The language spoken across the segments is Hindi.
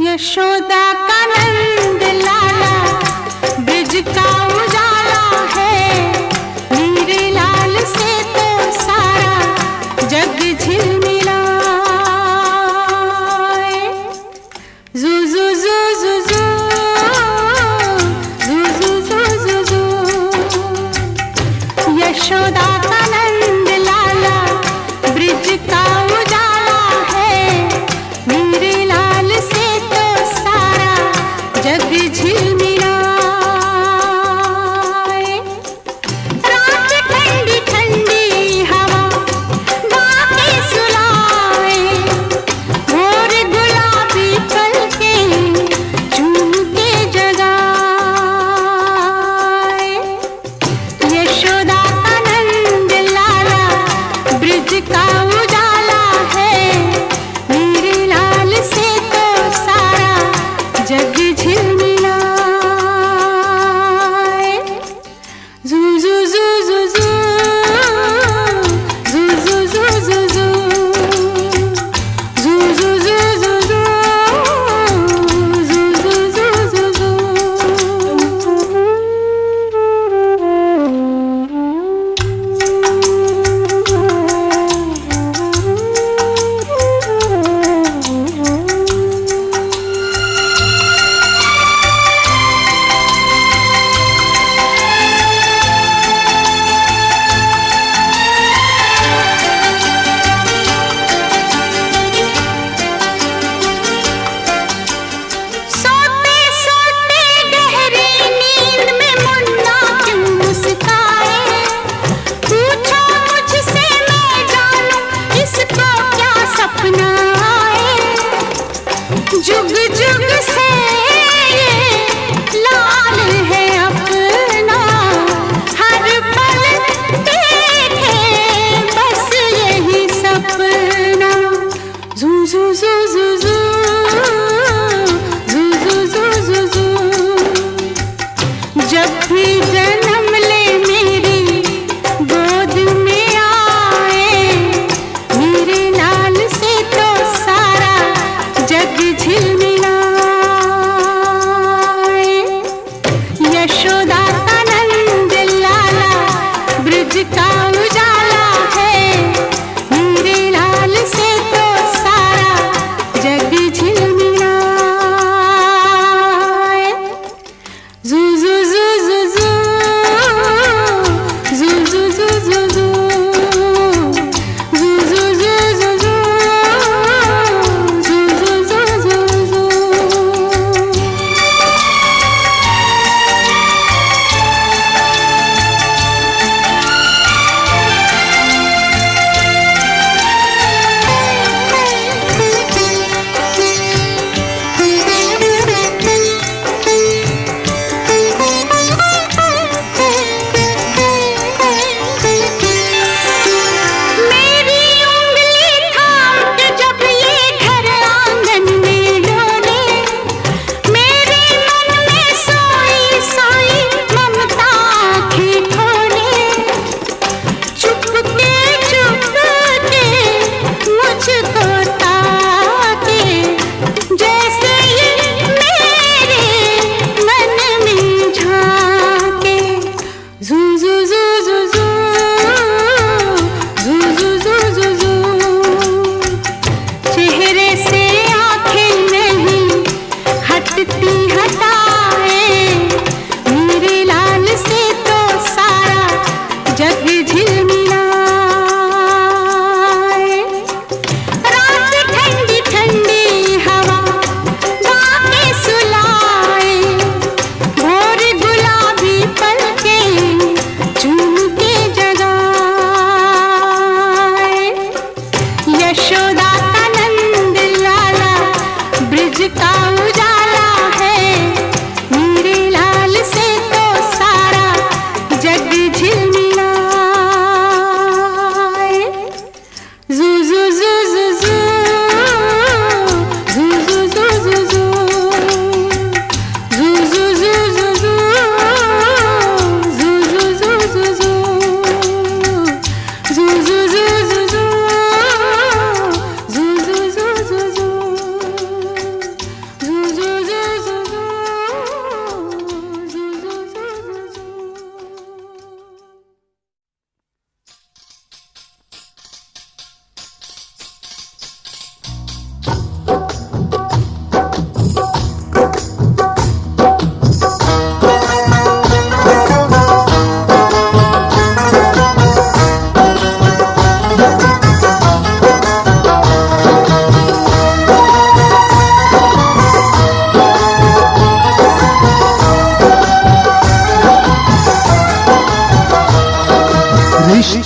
यशोदा का नंद लाला ब्रिज का उजाला है, मेरे लाल से तो सारा जग झिलमिलाए। जू जू जू जू जू जू जू जू जू जू। यशोदा का नंद लाला ब्रिज का उजाला है, मेरे लाल से जग झिलमिलाए। रात ठंडी ठंडी हवा बातें सुनाए, भोर गुलाबी पलके चूम के जगाए। यशोदा का नंद लाला ब्रिज का उजाला है, मेरे लाल से तो सारा जग झिलमिलाए।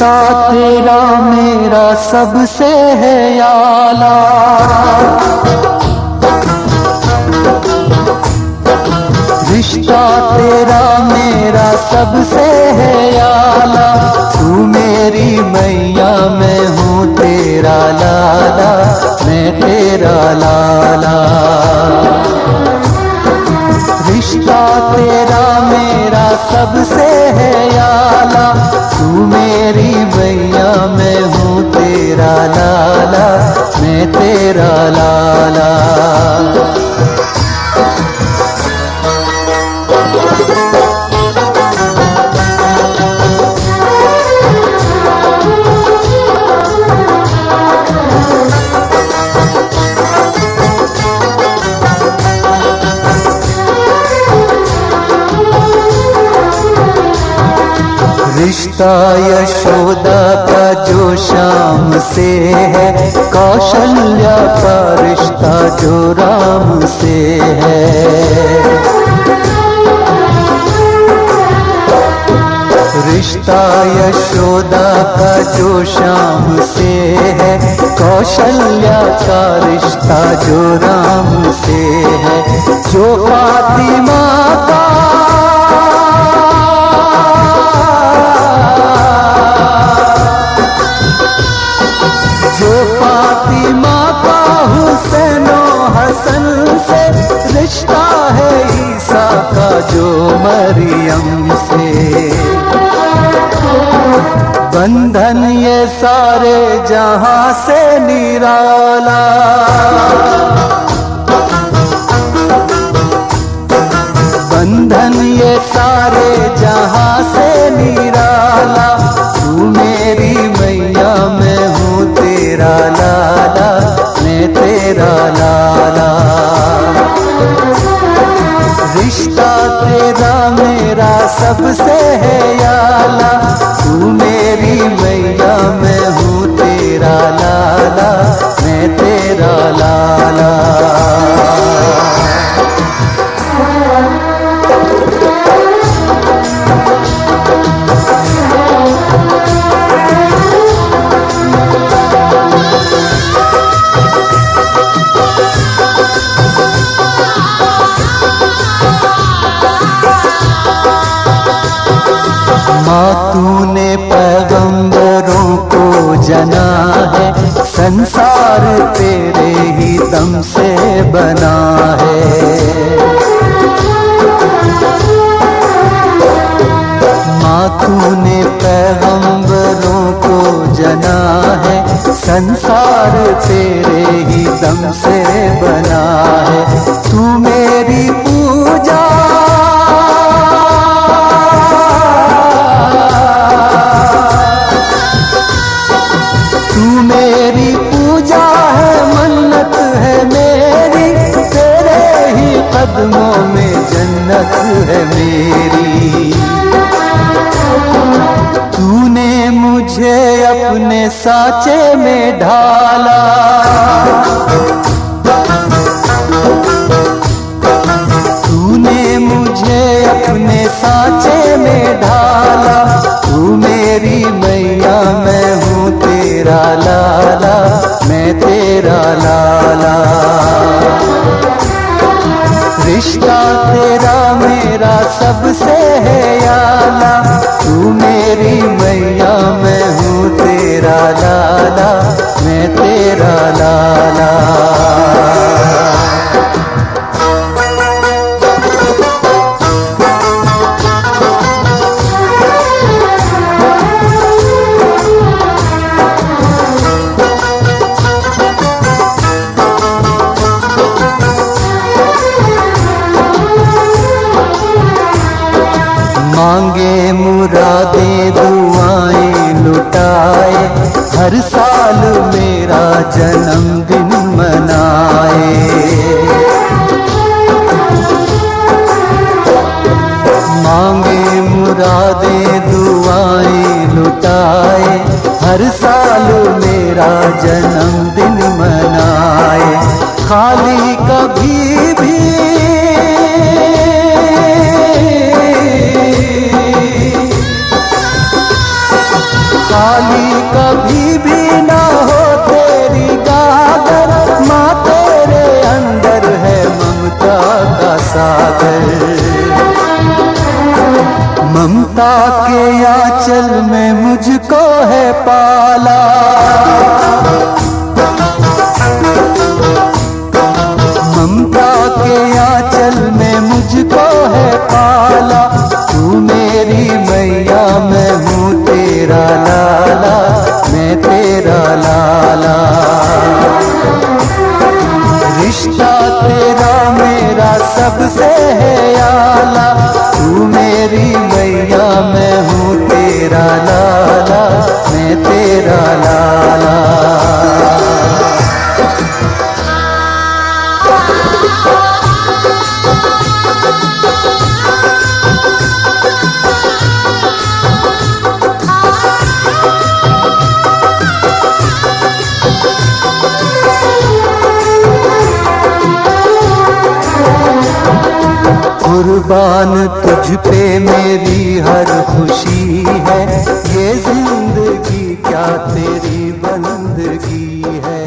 रिश्ता तेरा मेरा सबसे है आला, रिश्ता तेरा मेरा सबसे है आला। तू मेरी मैया मैं हूँ तेरा लाला, मैं तेरा लाला। रिश्ता तेरा मेरा सबसे है आला, तू मेरी मैया मैं हूँ तेरा लाला, मैं तेरा लाला। रिश्ता यशोदा का जो श्याम से है, कौशल्या का रिश्ता जो राम से है। रिश्ता यशोदा का जो श्याम से है, कौशल्या का रिश्ता जो राम से है। जो फातिमा का रिश्ता है ईसा का जो मरियम से। बंधन ये सारे जहां से निराला, बंधन ये सारे जहां से निराला। तू मेरी मैया मैं हूँ तेरा लाला, मैं तेरा लाला। रिश्ता तेरा मेरा सबसे है आला, तू मेरी मैया मैं हूँ तेरा लाला, मैं तेरा लाला। माँ तूने पैगंबरों को जना है, संसार तेरे ही दम से बना है। माँ तूने पैगंबरों को जना है, संसार तेरे ही दम से बना है। तू मेरी पूजा कदमों में जन्नत है मेरी। तूने मुझे अपने साँचे में ढाला, तूने मुझे अपने साँचे में ढाला। तू मेरी मैया मैं हूँ तेरा लाला, मैं तेरा लाला। रिश्ता तेरा मेरा सबसे है आला, तू मेरी मैया मैं हूँ तेरा लाला, मैं तेरा लाला। मांगे मुरादे दुआएं लुटाए, हर साल मेरा जन्मदिन मनाए। मांगे मुरादे दुआएं लुटाए, हर साल मेरा जन्मदिन मनाए। खाली कभी भी खाली का सागर। ममता के आंचल में मुझको है पाला, ममता के आंचल में मुझको है पाला। तू मेरी मैया मैं हूँ तेरा लाला, मैं तेरा लाला। रिश्ता तेरा मेरा सबसे है आला। तू मेरी मैया मैं हूँ तेरा लाला, मैं तेरा लाला। कुर्बान तुझ पे मेरी हर खुशी है, ये जिंदगी क्या तेरी बंदगी है।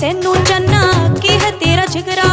तेनू चन्ना की है तेरा जिगरा।